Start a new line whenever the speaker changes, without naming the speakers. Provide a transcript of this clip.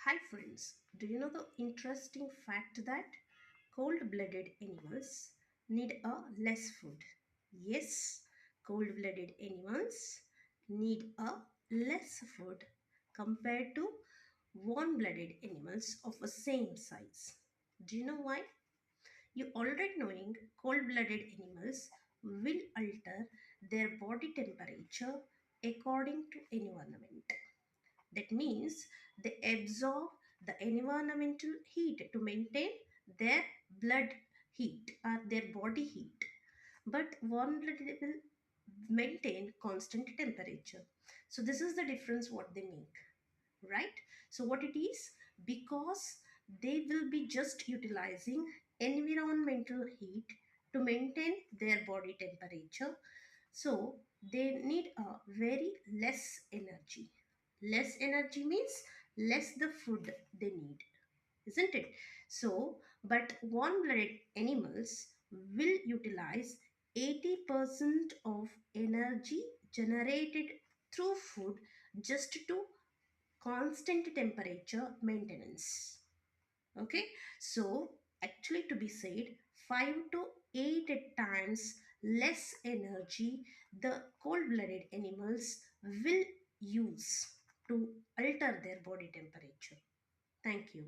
Hi friends, do you know the interesting fact that cold-blooded animals need a less food? Yes, cold-blooded animals need a less food compared to warm-blooded animals of the same size. Do you know why? You already knowing cold-blooded animals will alter their body temperature according to environment. That means they absorb the environmental heat to maintain their blood heat or their body heat. But warm blooded will maintain constant temperature. So this is the difference what they make, right? So what it is, because they will be just utilizing environmental heat to maintain their body temperature, so they need a very less energy. Less energy means less the food they need, isn't it? So but warm blooded animals will utilize 80% of energy generated through food just to constant temperature maintenance. Okay, so actually to be said, 5 to 8 times less energy the cold-blooded animals will use to alter their body temperature. Thank you.